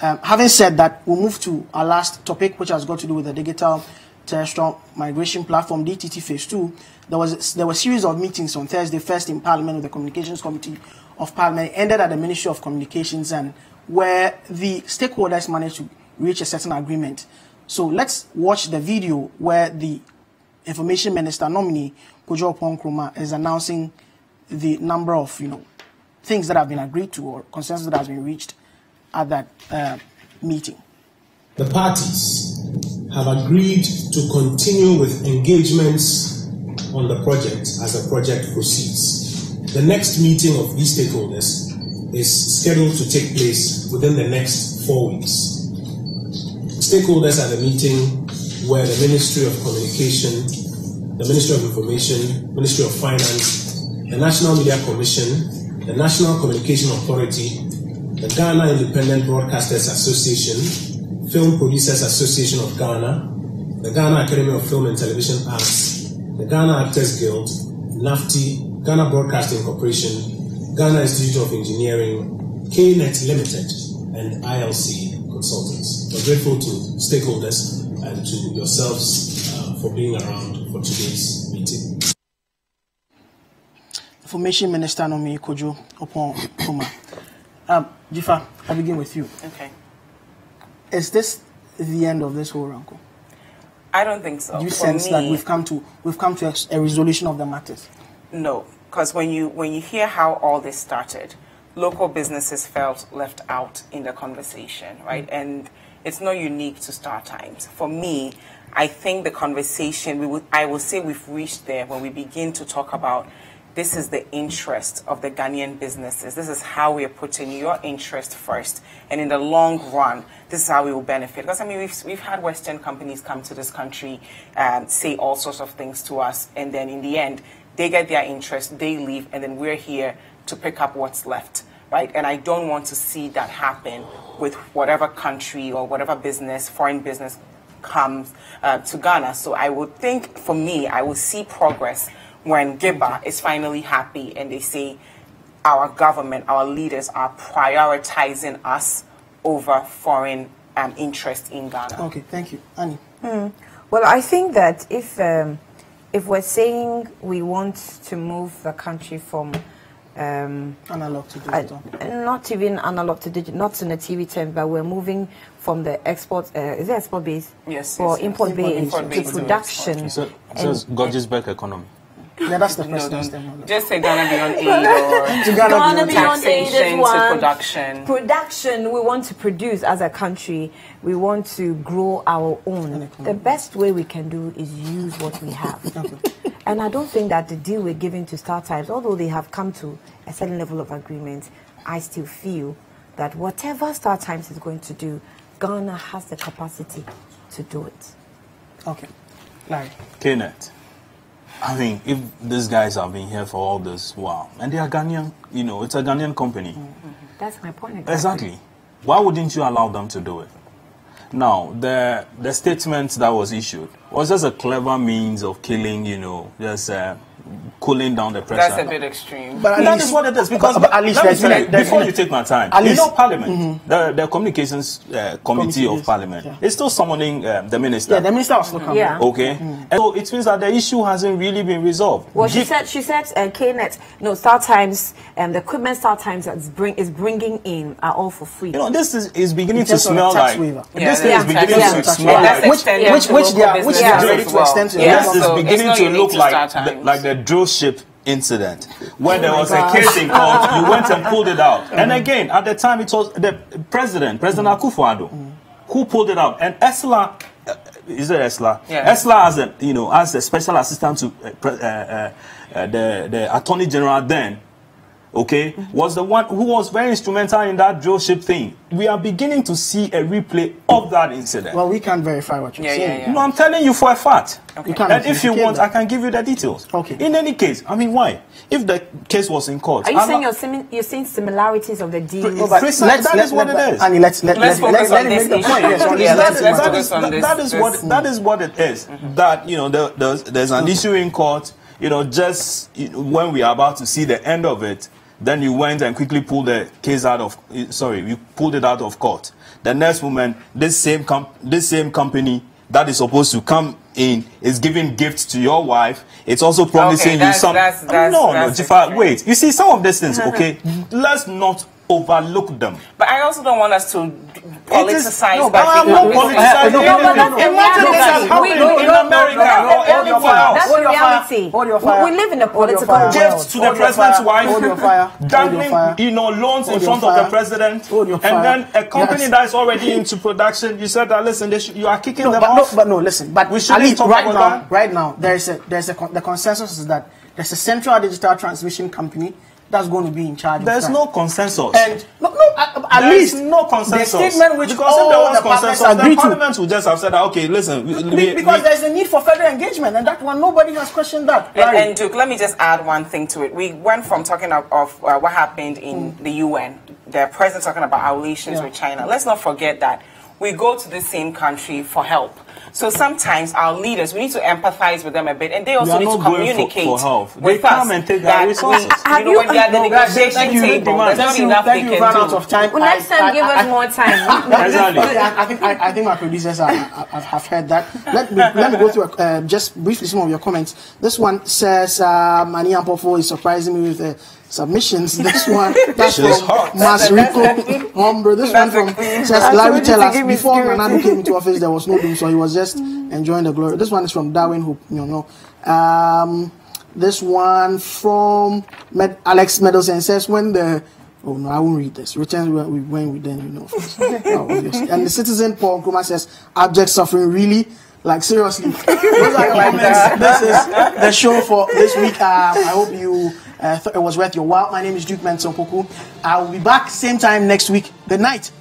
Having said that, we'll move to our last topic, which has got to do with the digital terrestrial migration platform, DTT Phase 2. There were a series of meetings on Thursday, first in Parliament with the Communications Committee of Parliament, ended at the Ministry of Communications, and where the stakeholders managed to reach a certain agreement. So let's watch the video where the Information Minister nominee, Kojo Opoku, is announcing the number of things that have been agreed to or consensus that has been reached at that meeting. The parties have agreed to continue with engagements on the project as the project proceeds. The next meeting of these stakeholders is scheduled to take place within the next 4 weeks. Stakeholders at the meeting were the Ministry of Communication, the Ministry of Information, Ministry of Finance, the National Media Commission, the National Communication Authority, the Ghana Independent Broadcasters Association, Film Producers Association of Ghana, the Ghana Academy of Film and Television Arts, the Ghana Actors Guild, NAFTI, Ghana Broadcasting Corporation, Ghana Institute of Engineering, KNET Limited, and ILC Consultants. We're grateful to stakeholders and to yourselves for being around for today's meeting. Information Minister nominee Kojo Opoku. Jifa, I'll begin with you. Okay. Is this the end of this whole rancor? I don't think so. Do you sense that we've come to a resolution of the matters? No, because when you hear how all this started, local businesses felt left out in the conversation, right? And it's not unique to StarTimes. For me, I think the conversation I will say we've reached there when we begin to talk about this is the interest of the Ghanaian businesses. This is how we are putting your interest first. And in the long run, this is how we will benefit. Because, I mean, we've had Western companies come to this country and say all sorts of things to us. And then in the end, they get their interest, they leave, and then we're here to pick up what's left, right? And I don't want to see that happen with whatever country or whatever business, foreign business comes to Ghana. So I would think, for me, I will see progress when Giba is finally happy and they say our government, our leaders are prioritizing us over foreign interest in Ghana. Okay, thank you. Annie? Well, I think that if we're saying we want to move the country from analog to digital, not even analog to digital, not in a TV term, but we're moving from the export, is it export base? Yes. Or yes, import base to base production. So it's Gorgeous Back economy. Yeah, that's the president's just say Ghana Beyond Aid or Ghana Beyond Aid taxation is one. to production. Production, we want to produce as a country. We want to grow our own. The best way we can do is use what we have. And I don't think that the deal we're giving to StarTimes, although they have come to a certain level of agreement, I still feel that whatever StarTimes is going to do, Ghana has the capacity to do it. Okay. Larry. KNET. I mean, if these guys have been here for all this while, and they are Ghanaian, it's a Ghanaian company. That's my point. Exactly. Why wouldn't you allow them to do it? Now, the statement that was issued was just a clever means of killing, just cooling down the pressure. That's a bit extreme. But that is what it is. Because at least before you take my time, Parliament, the Communications Committee of Parliament is still summoning the minister. Yeah, the minister was still coming. Yeah. Okay. And so it means that the issue hasn't really been resolved. Well, she said KNET, StarTimes, the equipment StarTimes is bringing in are all for free. This is beginning to smell like this is beginning to smell like which they are ready to extend to. This is beginning to look like the drill ship incident where there was a case in court, you went and pulled it out. And again, at the time, it was the President Akufo-Addo, who pulled it out. And Esla, is it Esla? Yeah. Esla, as a special assistant to the Attorney General then, was the one who was very instrumental in that drill ship thing. We are beginning to see a replay of that incident. Well, we can't verify what you're saying. Yeah. No, I'm telling you for a fact. Okay. And if you want, I can give you the details. Okay. In any case, I mean, why? If the case was in court, are you saying you're seeing similarities of the deals? That is what it is. Annie, let's make the point. That is what it is. That there's an issue in court. Just when we are about to see the end of it, then you went and quickly pulled the case out of, you pulled it out of court. The next moment, this same company that is supposed to come in is giving gifts to your wife. It's also promising you some. Wait. You see, some of these things, okay, let's not overlook them. But I also don't want us to politicize. No, but I'm not politicizing. Imagine this has happened in America or anywhere else. That's reality. We live in a political world. Gifts to the president's wife, dangling, loans in front of the president, and then a company that is already into production. You said that, listen, you are kicking them off. But listen. But we shouldn't talk about that. Right now, the consensus is that there's a central digital transmission company that's going to be in charge. There's no consensus. And at least no consensus. The statement which because if there was consensus, then Parliament would just have said, okay, listen. Because there's a need for federal engagement, and that one, nobody has questioned that. And Duke, let me just add one thing to it. We went from talking of what happened in the UN, the president talking about our relations with China. Let's not forget that we go to the same country for help. So sometimes our leaders, we need to empathize with them a bit, and they also need to communicate for help. with they come and take their resources. When they are at the negotiation table, there's not enough they can do. Out of time. Well, next time, give us more time. I think my producers have heard that. Let me go through just briefly some of your comments. This one says Mani Ampofo is surprising me with submissions. This one, that's from Masrico Hombre. This one from says Larry tell us before Nanadu came into office there was no doom, so he was just enjoying the glory. This one is from Darwin, who this one from Alex Medelson says when the I won't read this. Returns when we then obviously. And the citizen Paul Nkrumah says abject suffering really. Like seriously, this is the show for this week. I hope you thought it was worth your while. My name is Duke Mensah Opoku. I will be back same time next week. Good night.